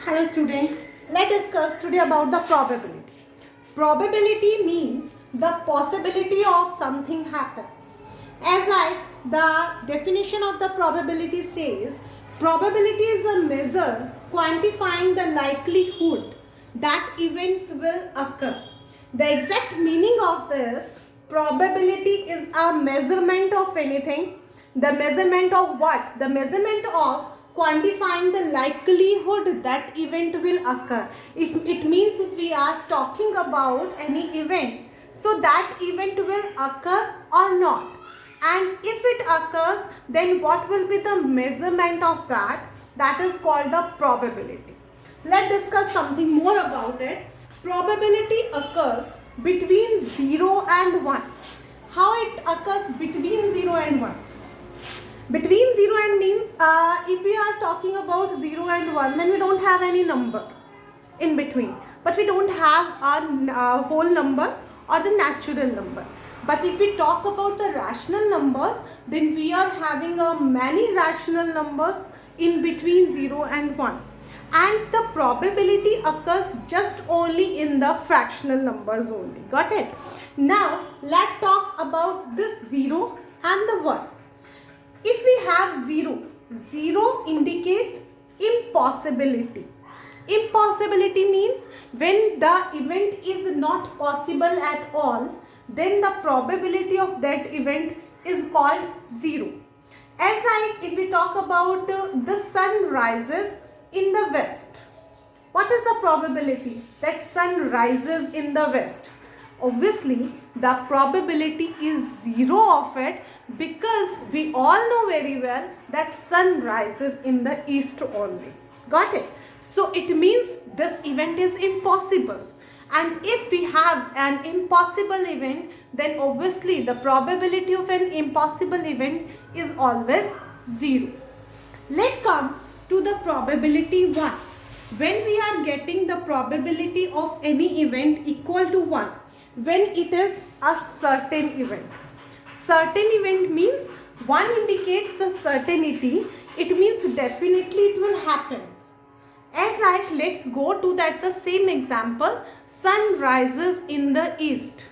Hello students, let's discuss today about the probability. Probability means the possibility of something happens. As like the definition of the probability says, probability is a measure quantifying the likelihood that events will occur. The exact meaning of this, probability is a measurement of anything. The measurement of what? The measurement of quantifying the likelihood that event will occur. If it means if we are talking about any event, so that event will occur or not. And if it occurs, then what will be the measurement of that? That is called the probability. Let's discuss something more about it. Probability occurs between 0 and 1. How it occurs between 0 and 1? Between 0 and means if we are talking about 0 and 1, then we don't have any number in between. But we don't have a whole number or the natural number. But if we talk about the rational numbers, then we are having many rational numbers in between 0 and 1. And the probability occurs just only in the fractional numbers only. Got it? Now, let's talk about this 0 and the 1. If we have 0, 0 indicates impossibility. Impossibility means when the event is not possible at all, then the probability of that event is called 0. As like if we talk about the sun rises in the west. What is the probability that sun rises in the west? Obviously, the probability is 0 of it because we all know very well that sun rises in the east only. Got it? So it means this event is impossible. And if we have an impossible event, then obviously the probability of an impossible event is always 0. Let's come to the probability 1. When we are getting the probability of any event equal to 1, when it is a certain event. Certain event means 1 indicates the certainty. It means definitely it will happen. As like let's go to that the same example. Sun rises in the east.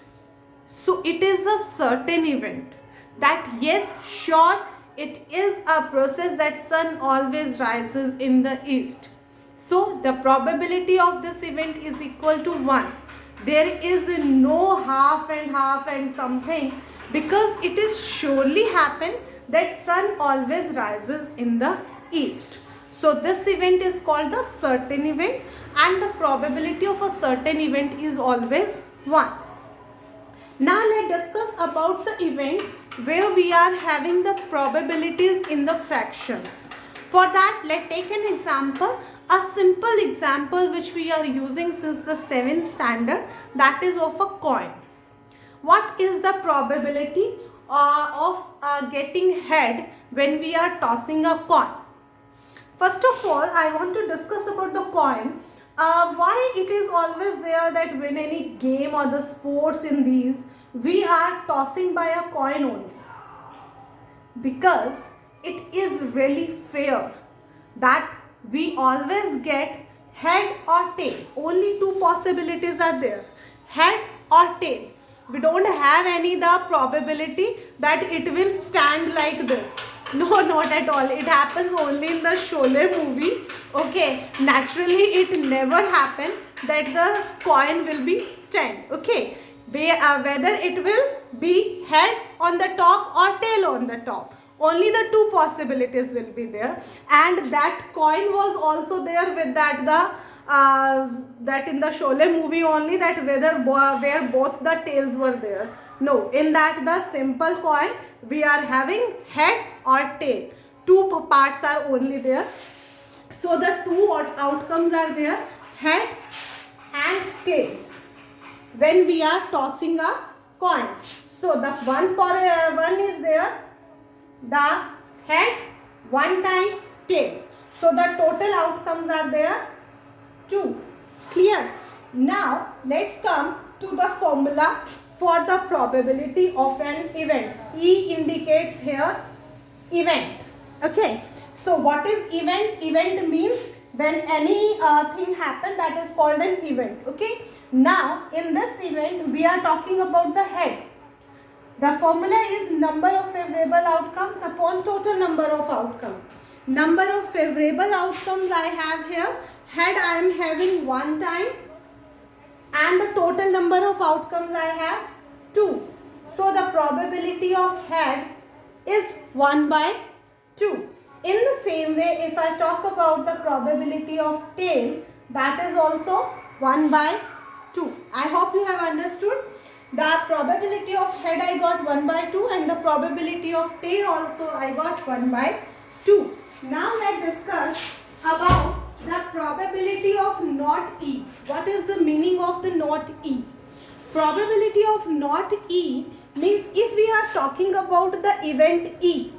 So it is a certain event. That yes, sure, it is a process that sun always rises in the east. So the probability of this event is equal to 1. There is no half and something because it is surely happen that sun always rises in the east. So this event is called the certain event and the probability of a certain event is always 1. Now let's discuss about the events where we are having the probabilities in the fractions. For that, let's take an example. A simple example which we are using since the 7th standard, that is of a coin. What is the probability of getting head when we are tossing a coin? First of all, I want to discuss about the coin. Why it is always there that when any game or the sports in these, we are tossing by a coin only. Because it is really fair that we always get head or tail. Only two possibilities are there, head or tail. We don't have any the probability that it will stand like this. No, not at all. It happens only in the Sholay movie. Okay, naturally it never happen that the coin will be stand. Okay, whether it will be head on the top or tail on the top. Only the two possibilities will be there, and that coin was also there with that that in the Sholay movie only, that where both the tails were there. No, in that the simple coin we are having head or tail. Two parts are only there. So the two outcomes are there, head and tail, when we are tossing a coin. So the one is there, the head, one time tail. So the total outcomes are there 2. Clear? Now let's come to the formula for the probability of an event. E indicates here event. Okay. So what is event? Event means when any thing happen, that is called an event. Okay. Now in this event we are talking about the head. The formula is number of favorable outcomes upon total number of outcomes. Number of favorable outcomes I have here. Head I am having 1 time, and the total number of outcomes I have 2. So the probability of head is 1 by 2. In the same way, if I talk about the probability of tail, that is also 1 by 2. I hope you have understood. The probability of head I got 1 by 2, and the probability of tail also I got 1 by 2. Now let's discuss about the probability of not E. What is the meaning of the not E? Probability of not E means if we are talking about the event E,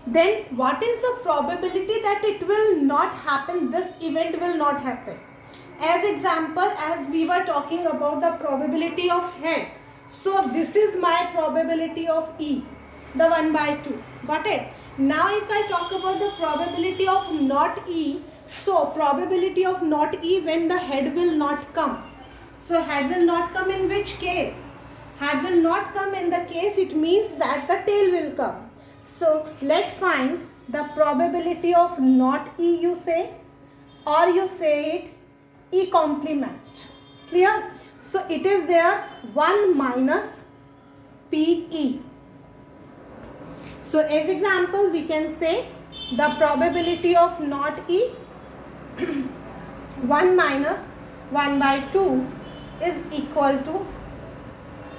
then what is the probability that it will not happen, this event will not happen? As example, as we were talking about the probability of head. So this is my probability of E, the 1 by 2. Got it? Now if I talk about the probability of not E, so probability of not E when the head will not come. So head will not come in which case? Head will not come in the case it means that the tail will come. So let's find the probability of not E, you say, or you say it E complement. Clear? So it is there 1 minus PE. So as example we can say the probability of not E 1 minus 1 by 2 is equal to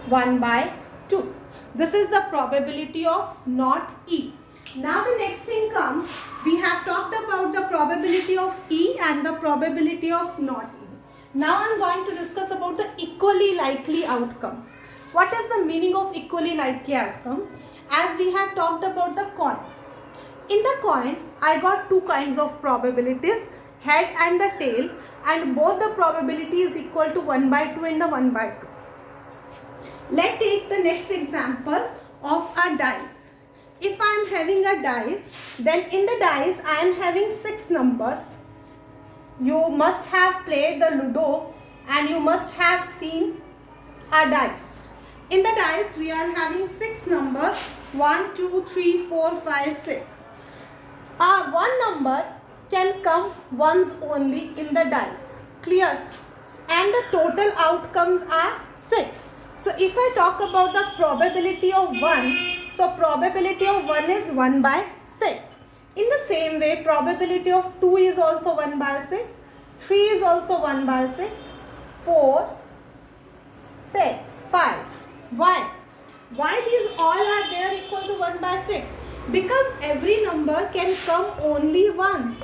1 by 2. This is the probability of not E. Now the next thing comes, we have talked about the probability of E and the probability of not E. Now I am going to discuss about the equally likely outcomes. What is the meaning of equally likely outcomes? As we have talked about the coin. In the coin, I got 2 kinds of probabilities, head and the tail, and both the probability is equal to 1 by 2 and the 1 by 2. Let's take the next example of a dice. If I am having a dice, then in the dice I am having 6 numbers. You must have played the Ludo and you must have seen a dice. In the dice we are having 6 numbers, 1, 2, 3, 4, 5, 6. One number can come once only in the dice. Clear? And the total outcomes are 6. So if I talk about the probability of 1, so probability of 1 is 1 by 6. In the same way, probability of 2 is also 1 by 6. 3 is also 1 by 6. 4, 6, 5. Why? Why these all are there equal to 1 by 6? Because every number can come only once.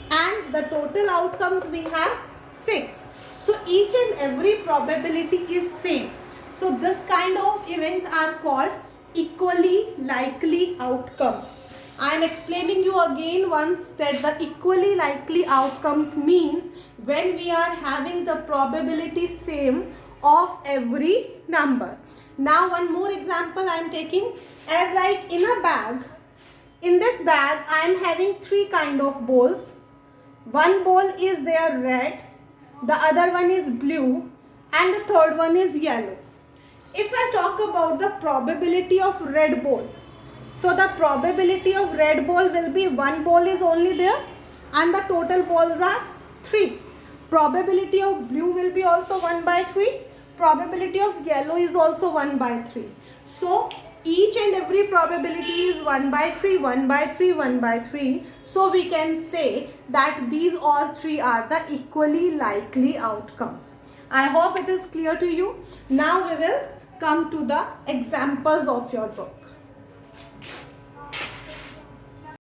And the total outcomes we have 6. So each and every probability is same. So this kind of events are called equally likely outcomes. I am explaining you again once that the equally likely outcomes means when we are having the probability same of every number. Now one more example I am taking, as like in a bag. In this bag I am having 3 kind of balls. One ball is there red, the other one is blue, and the third one is yellow. If I talk about the probability of red ball, so the probability of red ball will be 1 ball is only there and the total balls are 3. Probability of blue will be also 1 by 3. Probability of yellow is also 1 by 3. So each and every probability is 1 by 3, 1 by 3, 1 by 3. So we can say that these all 3 are the equally likely outcomes. I hope it is clear to you. Now we will come to the examples of your book.